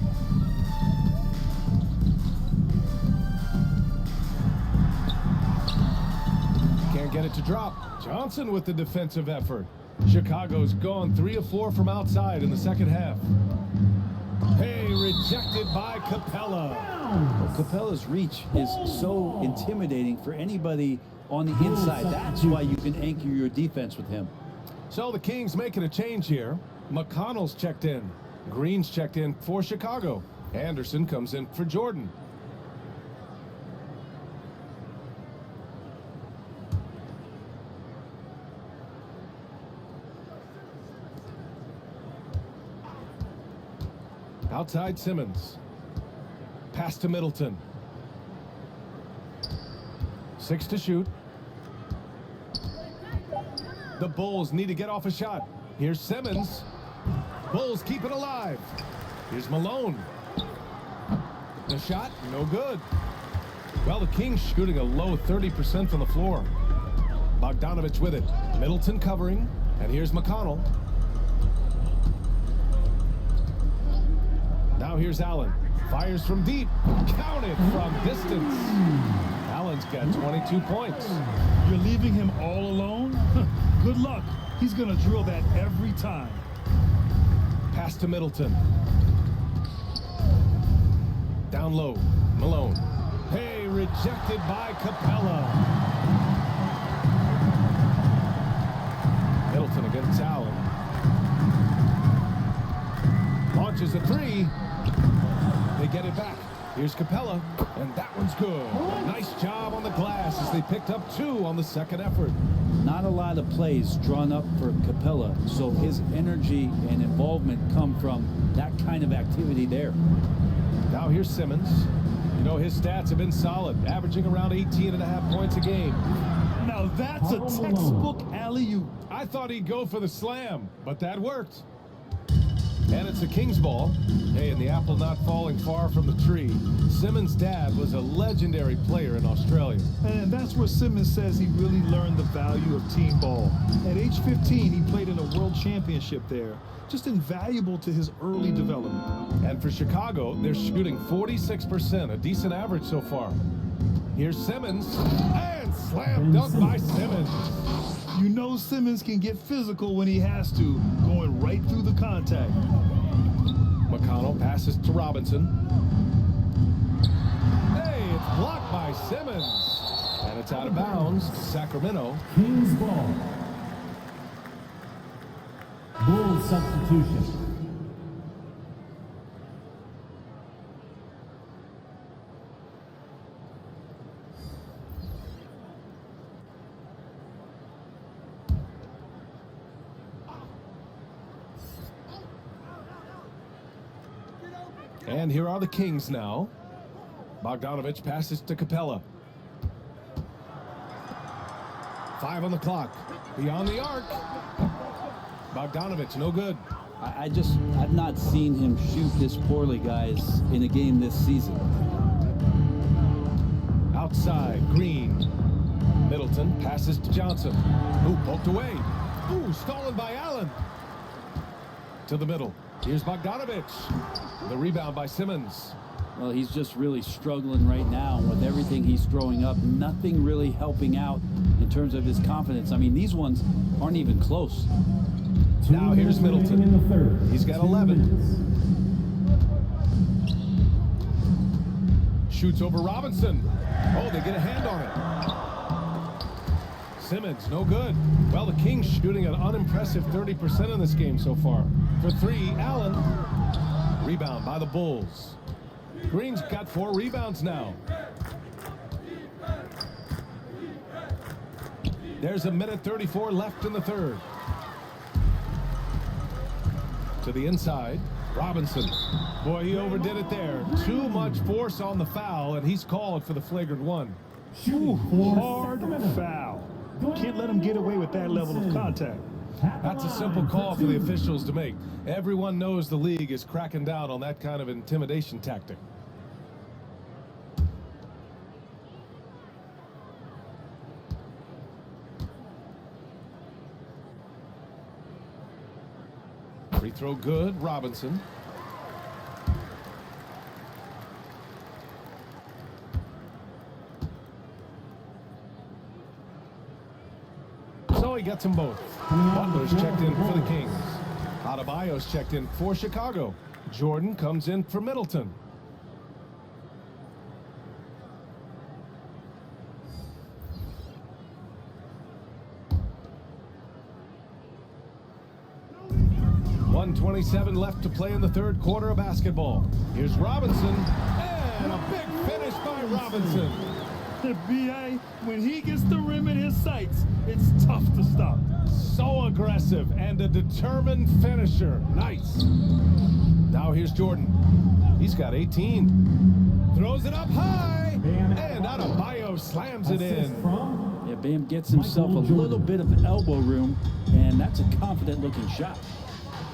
Can't get it to drop. Johnson with the defensive effort. Chicago's gone 3 of 4 from outside in the second half. Hey, rejected by Capella. Well, Capella's reach is so intimidating for anybody on the inside. That's why you can anchor your defense with him. So the Kings making a change here. McConnell's checked in. Green's checked in for Chicago. Anderson comes in for Jordan. Outside Simmons. Pass to Middleton. 6 to shoot. The Bulls need to get off a shot. Here's Simmons. Bulls keep it alive. Here's Malone. The shot, no good. Well, the Kings shooting a low 30% from the floor. Bogdanovich with it. Middleton covering. And here's McConnell. Now here's Allen. Fires from deep. Counted from distance. Allen's got 22 points. You're leaving him all alone? Good luck. He's going to drill that every time. Pass to Middleton. Down low. Malone. Hey, rejected by Capella. Middleton against Allen. Launches a 3. They get it back. Here's Capella, and that one's good. Nice job on the glass as they picked up 2 on the second effort. Not a lot of plays drawn up for Capella, so his energy and involvement come from that kind of activity there. Now here's Simmons. You know, his stats have been solid, averaging around 18.5 points a game. Now that's a textbook alley-oop. I thought he'd go for the slam, but that worked. And it's a Kings ball. Hey, and the apple not falling far from the tree. Simmons' dad was a legendary player in Australia. And that's where Simmons says he really learned the value of team ball. At age 15, he played in a world championship there. Just invaluable to his early development. And for Chicago, they're shooting 46%, a decent average so far. Here's Simmons, and slam dunk by Simmons. You know Simmons can get physical when he has to, going right through the contact. McConnell passes to Robinson. Hey, it's blocked by Simmons. And it's out of bounds to Sacramento. Kings ball. Bulls substitution. And here are the Kings now. Bogdanovich passes to Capella. 5 on the clock. Beyond the arc. Bogdanovich, no good. I've not seen him shoot this poorly, guys, in a game this season. Outside, Green. Middleton passes to Johnson. Ooh, poked away. Ooh, stolen by Allen. To the middle. Here's Bogdanovich. The rebound by Simmons. Well, he's just really struggling right now with everything he's throwing up. Nothing really helping out in terms of his confidence. I mean, these ones aren't even close. Now here's Middleton. In the third. He's got 2 11. minutes. Shoots over Robinson. Oh, they get a hand on it. Simmons, no good. Well, the Kings shooting an unimpressive 30% in this game so far. For 3, Allen. Rebound by the Bulls. Green's got 4 rebounds now. There's 1:34 left in the third. To the inside, Robinson. Boy, he overdid it there. Too much force on the foul, and he's called for the flagrant one. Ooh, hard foul. Can't let him get away with that level of contact. That's a simple call for the officials to make. Everyone knows the league is cracking down on that kind of intimidation tactic. Free throw good, Robinson. So he gets them both. Butler's checked in for the Kings. Adebayo's checked in for Chicago. Jordan comes in for Middleton. .127 left to play in the third quarter of basketball. Here's Robinson, and a big finish by Robinson. The BA, when he gets the rim in his sights, it's tough to stop. So aggressive and a determined finisher. Nice. Now here's Jordan. He's got 18. Throws it up high, and Adebayo slams it in. Yeah, Bam gets himself a little bit of elbow room, and that's a confident-looking shot.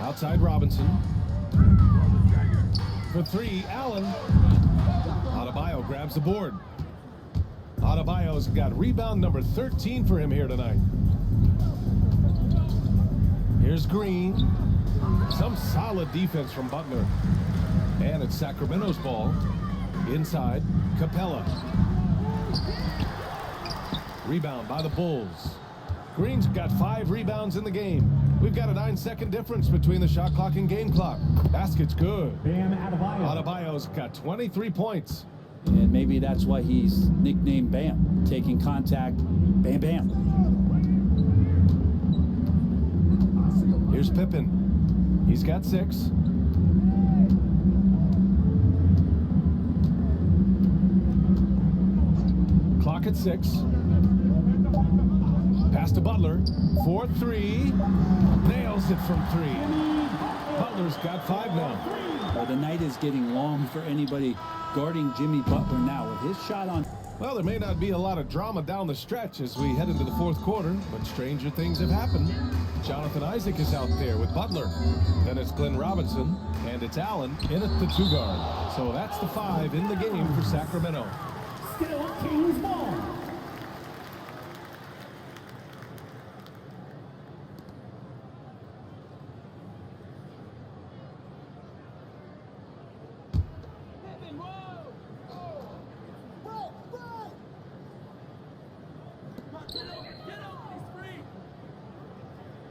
Outside Robinson. For 3, Allen. Adebayo grabs the board. Adebayo's got rebound number 13 for him here tonight. Here's Green. Some solid defense from Butler. And it's Sacramento's ball. Inside, Capella. Rebound by the Bulls. Green's got 5 rebounds in the game. We've got a 9-second difference between the shot clock and game clock. Basket's good. Bam Adebayo. Adebayo's got 23 points. And maybe that's why he's nicknamed Bam. Taking contact, bam, bam. Here's Pippen. He's got 6. Clock at 6. Pass to Butler. 4-3. Nails it from 3. Butler's got 5 now. Well, the night is getting long for anybody guarding Jimmy Butler now with his shot on. Well, there may not be a lot of drama down the stretch as we head into the fourth quarter, but stranger things have happened. Jonathan Isaac is out there with Butler. Then it's Glenn Robinson, and it's Allen in at the 2 guard. So that's the 5 in the game for Sacramento. Still Kings ball.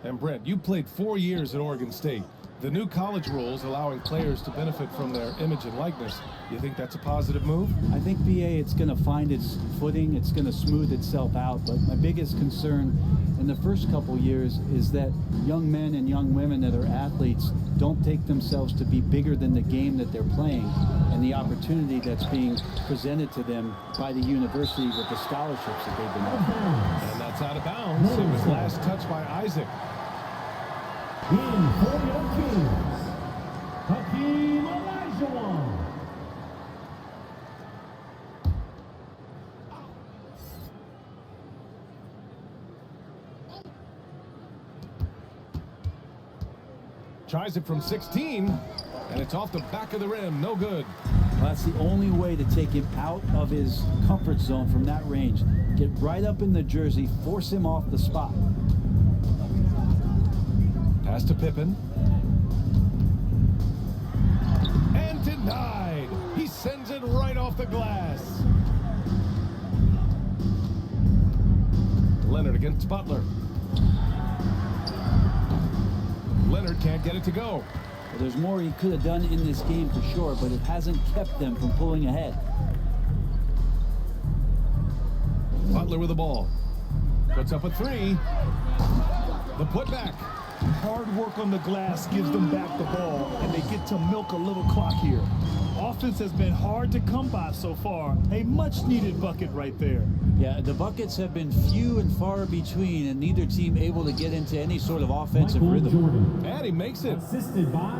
And Brent, you played 4 years at Oregon State. The new college rules allowing players to benefit from their image and likeness. You think that's a positive move? I think BA, it's going to find its footing. It's going to smooth itself out. But my biggest concern in the first couple years is that young men and young women that are athletes don't take themselves to be bigger than the game that they're playing and the opportunity that's being presented to them by the university with the scholarships that they've been offered. And that's out of bounds. It was last touched by Isaac. In for your Kings, Hakeem Olajuwon. Tries it from 16, and it's off the back of the rim. No good. Well, that's the only way to take him out of his comfort zone from that range. Get right up in the jersey, force him off the spot. Pass to Pippen. And denied. He sends it right off the glass. Leonard against Butler. Leonard can't get it to go. Well, there's more he could have done in this game for sure, but it hasn't kept them from pulling ahead. Butler with the ball. Puts up a three. The putback. Hard work on the glass gives them back the ball, and they get to milk a little clock here. Offense has been hard to come by so far. A much-needed bucket right there. Yeah, the buckets have been few and far between, and neither team able to get into any sort of offensive Michael rhythm. Jordan, And he makes it. assisted by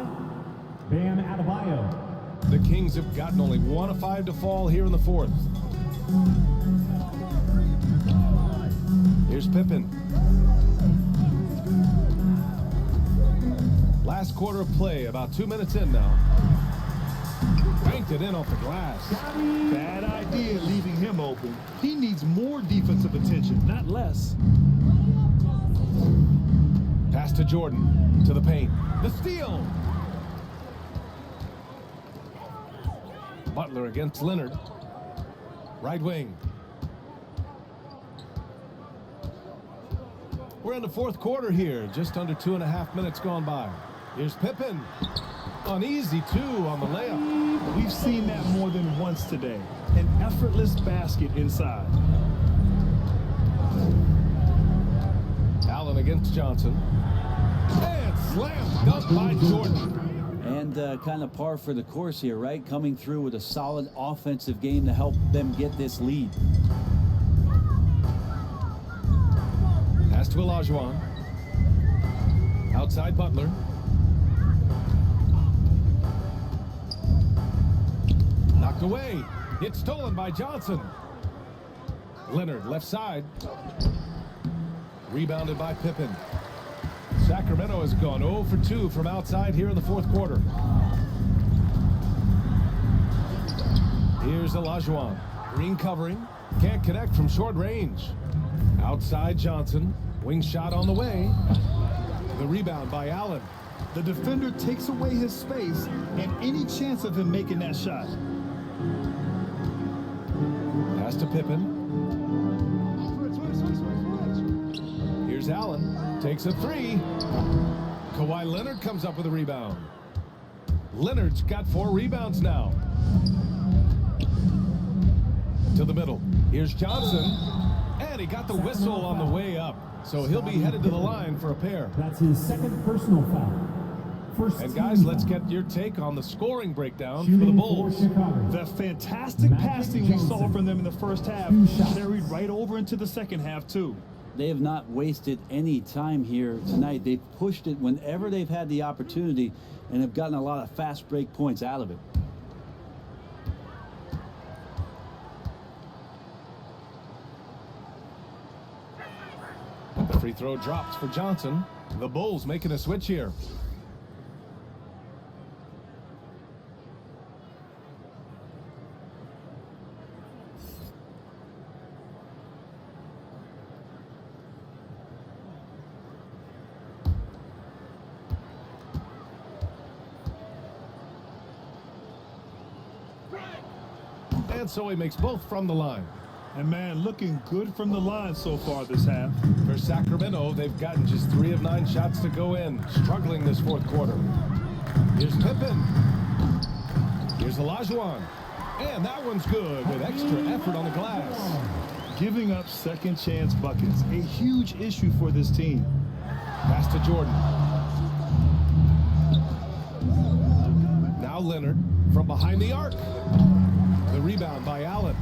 Bam Adebayo. The Kings have gotten only 1 of 5 to fall here in the fourth. Here's Pippen. Last quarter of play, about 2 minutes in now. Banked it in off the glass. Bad idea leaving him open. He needs more defensive attention, not less. Pass to Jordan, to the paint. The steal. Butler against Leonard. Right wing. We're in the fourth quarter here, just under 2.5 minutes gone by. Here's Pippen. An easy two on the layup. We've seen that more than once today. An effortless basket inside. Allen against Johnson. And slam dunk by Jordan. And kind of par for the course here, right? Coming through with a solid offensive game to help them get this lead. Pass to Olajuwon. Outside Butler. Knocked away. It's stolen by Johnson. Leonard left side. Rebounded by Pippen. Sacramento has gone 0 for 2 from outside here in the fourth quarter. Here's Olajuwon. Green covering. Can't connect from short range. Outside Johnson. Wing shot on the way. The rebound by Allen. The defender takes away his space and any chance of him making that shot. Pass to Pippen. Here's Allen. Takes a three. Kawhi Leonard comes up with a rebound. Leonard's got 4 rebounds now. To the middle. Here's Johnson. And he got the whistle on the way up. So he'll be headed to the line for a pair. That's his second personal foul. First And guys, team let's foul. get your take on the scoring breakdown for the Shooting Bulls. Chicago. The fantastic Magic passing we saw Johnson. from them in the first half 2 shots. carried right over into the second half, too. They have not wasted any time here tonight. They've pushed it whenever they've had the opportunity and have gotten a lot of fast break points out of it. The free throw drops for Johnson. The Bulls making a switch here. And so he makes both from the line. And man, looking good from the line so far this half. For Sacramento, they've gotten just 3 of 9 shots to go in, struggling this fourth quarter. Here's Pippen. Here's Olajuwon. And that one's good with extra effort on the glass. Giving up second chance buckets, a huge issue for this team. Pass to Jordan. Now Leonard from behind the arc. The rebound by Allen.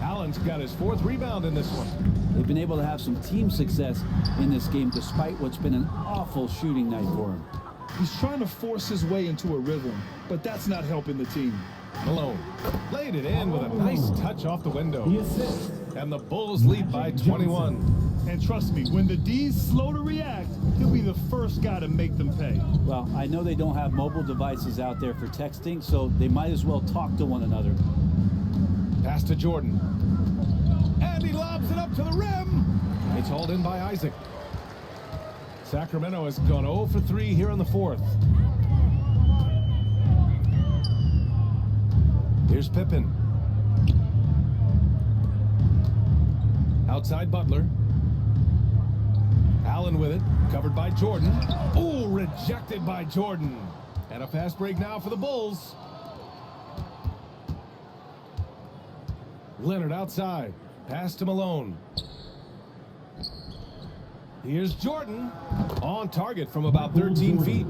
Allen's got his 4th rebound in this one. They've been able to have some team success in this game despite what's been an awful shooting night for him. He's trying to force his way into a rhythm, but that's not helping the team. Malone laid it in with a nice touch off the window. The assist. And the Bulls lead by 21. And trust me, when the D's slow to react, he'll be the first guy to make them pay. Well, I know they don't have mobile devices out there for texting, so they might as well talk to one another. Pass to Jordan. And he lobs it up to the rim. It's hauled in by Isaac. Sacramento has gone 0 for 3 here in the fourth. Here's Pippen. Outside Butler. Allen with it, covered by Jordan. Oh, rejected by Jordan. And a fast break now for the Bulls. Leonard outside. Pass to Malone. Here's Jordan. On target from about 13 feet.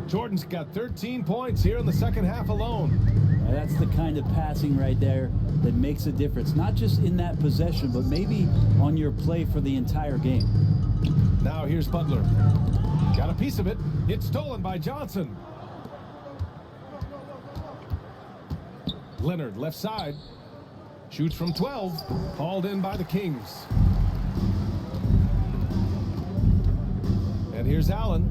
Jordan's got 13 points here in the second half alone. That's the kind of passing right there that makes a difference. Not just in that possession, but maybe on your play for the entire game. Now here's Butler. Got a piece of it. It's stolen by Johnson. Leonard left side. Shoots from 12. Hauled in by the Kings. And here's Allen.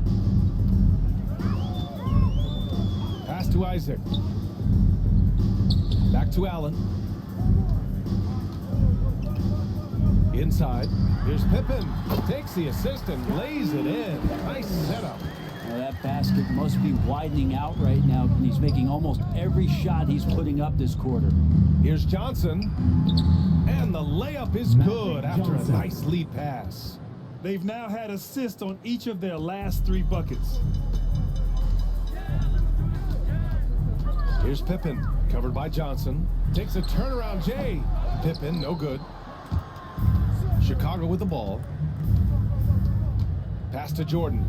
Pass to Isaac. Back to Allen. Inside. Here's Pippen. Takes the assist and lays it in. Nice setup. Well, that basket must be widening out right now. And he's making almost every shot he's putting up this quarter. Here's Johnson. And the layup is good after a nice lead pass. They've now had assists on each of their last 3 buckets. Here's Pippen, covered by Johnson. Takes a turnaround J. Pippen, no good. Chicago with the ball. Pass to Jordan.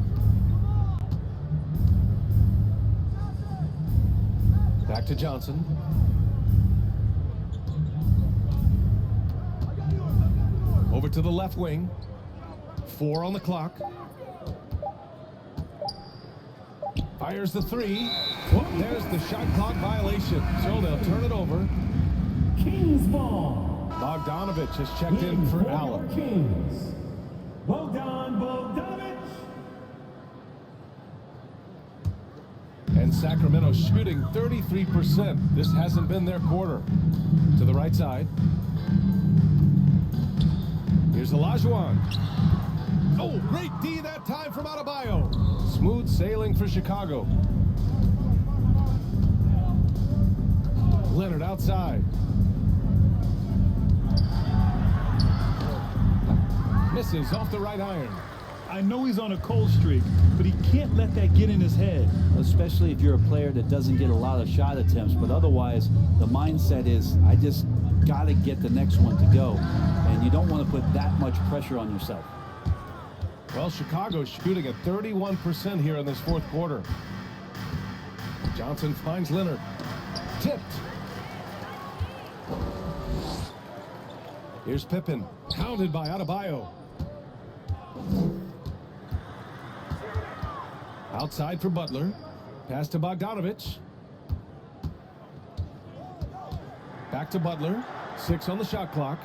Back to Johnson. Over to the left wing. 4 on the clock. Fires the 3. There's the shot clock violation. So they'll turn it over. Kings ball. Bogdanovich has checked in for Allen. Kings. Bogdanovich. And Sacramento shooting 33%. This hasn't been their quarter. To the right side. Here's Olajuwon. Oh, great D that time from Adebayo. Smooth sailing for Chicago. Leonard outside. Misses off the right iron. I know he's on a cold streak, but he can't let that get in his head. Especially if you're a player that doesn't get a lot of shot attempts. But otherwise, the mindset is, I just got to get the next one to go. And you don't want to put that much pressure on yourself. Well, Chicago's shooting at 31% here in this fourth quarter. Johnson finds Leonard. Tipped. Here's Pippen. Hounded by Adebayo. Outside for Butler. Pass to Bogdanovich. Back to Butler. 6 on the shot clock.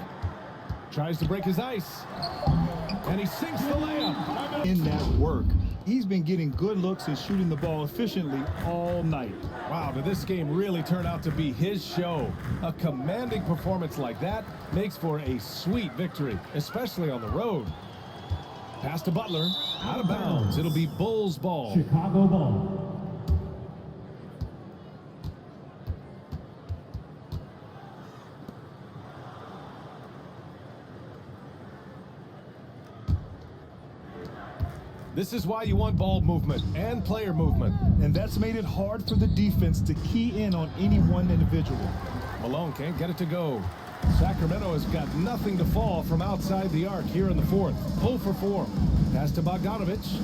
Tries to break his ice. And he sinks the layup. In that work, he's been getting good looks and shooting the ball efficiently all night. Wow, did this game really turn out to be his show? A commanding performance like that makes for a sweet victory, especially on the road. Pass to Butler. Out of bounds. It'll be Bulls ball. Chicago ball. This is why you want ball movement and player movement. And that's made it hard for the defense to key in on any one individual. Malone can't get it to go. Sacramento has got nothing to fall from outside the arc here in the fourth. 0 for 4. Pass to Bogdanovich.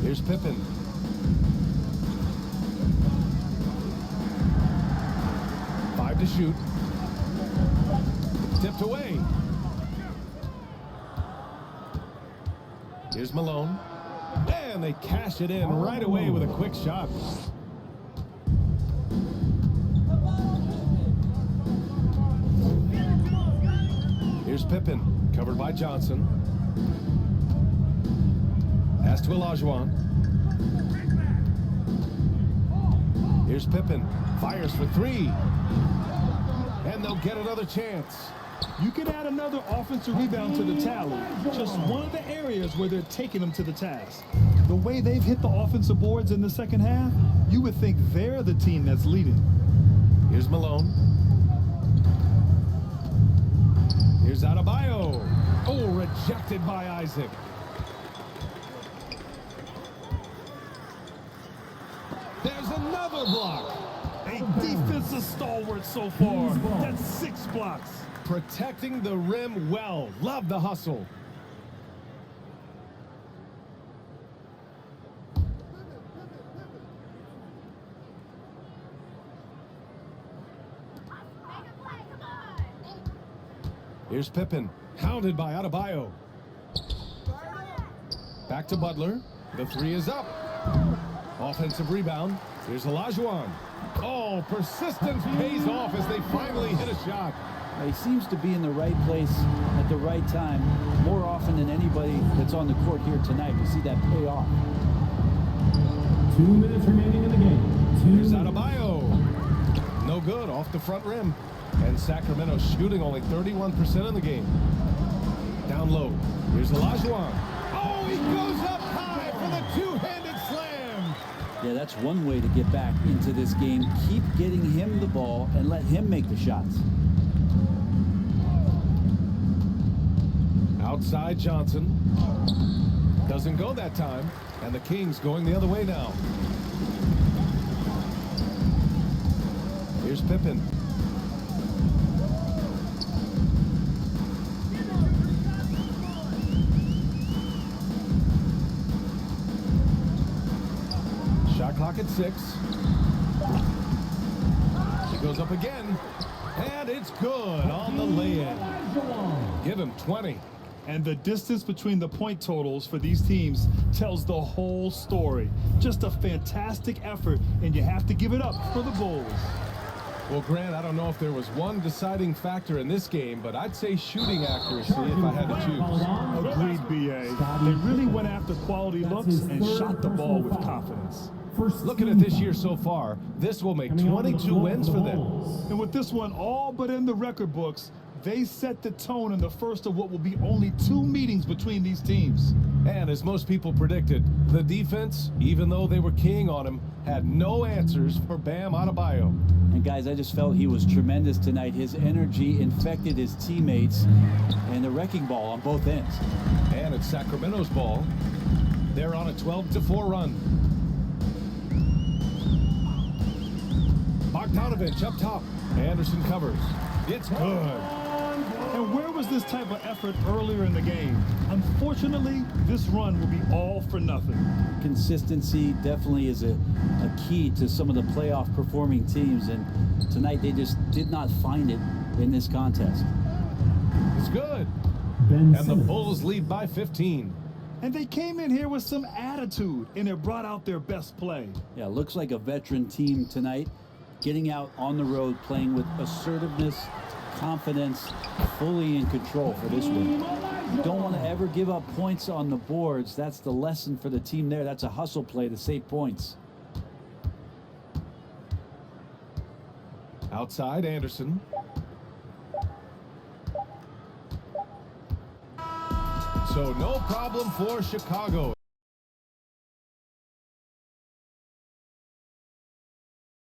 Here's Pippen. Five to shoot. Tipped away. Here's Malone. And they cash it in right away with a quick shot. Here's Pippen, covered by Johnson. Pass to Olajuwon. Here's Pippen, fires for 3. And they'll get another chance. You can add another offensive rebound to the tally. Just one of the areas where they're taking them to the task. The way they've hit the offensive boards in the second half, you would think they're the team that's leading. Here's Malone. Here's Adebayo. Oh, rejected by Isaac. There's another block. A defensive stalwart so far. That's 6 blocks. Protecting the rim well. Love the hustle. Here's Pippen, hounded by Adebayo. Back to Butler. The 3 is up. Offensive rebound. Here's Olajuwon. Oh, persistence pays off as they finally hit a shot. He seems to be in the right place at the right time more often than anybody that's on the court here tonight. We see that pay off. 2 minutes remaining in the game. Here's Adebayo. No good, off the front rim. And Sacramento shooting only 31% in the game. Down low. Here's Olajuwon. Oh, he goes up high for the two-handed slam. Yeah, that's one way to get back into this game. Keep getting him the ball and let him make the shots. Outside Johnson. Doesn't go that time. And the Kings going the other way now. Here's Pippen. Shot clock at 6. He goes up again. And it's good on the lay-in. Give him 20. And the distance between the point totals for these teams tells the whole story. Just a fantastic effort, and you have to give it up for the Bulls. Well, Grant, I don't know if there was one deciding factor in this game, but I'd say shooting accuracy if I had to choose. Agreed, B.A. They really went after quality looks and shot the ball with confidence. Looking at this year so far, this will make 22 wins for them. And with this one all but in the record books, they set the tone in the first of what will be only 2 meetings between these teams. And as most people predicted, the defense, even though they were keying on him, had no answers for Bam Adebayo. And guys, I just felt he was tremendous tonight. His energy infected his teammates, and the wrecking ball on both ends. And it's Sacramento's ball. They're on a 12-4 run. Bogdanovich up top. Anderson covers. It's good. And where was this type of effort earlier in the game? Unfortunately, this run will be all for nothing. Consistency definitely is a key to some of the playoff performing teams, and tonight they just did not find it in this contest. It's good. And the Bulls lead by 15. And they came in here with some attitude, and it brought out their best play. Yeah, looks like a veteran team tonight, getting out on the road, playing with assertiveness, confidence, fully in control for this one. You don't want to ever give up points on the boards. That's the lesson for the team there. That's a hustle play to save points. Outside, Anderson. So no problem for Chicago.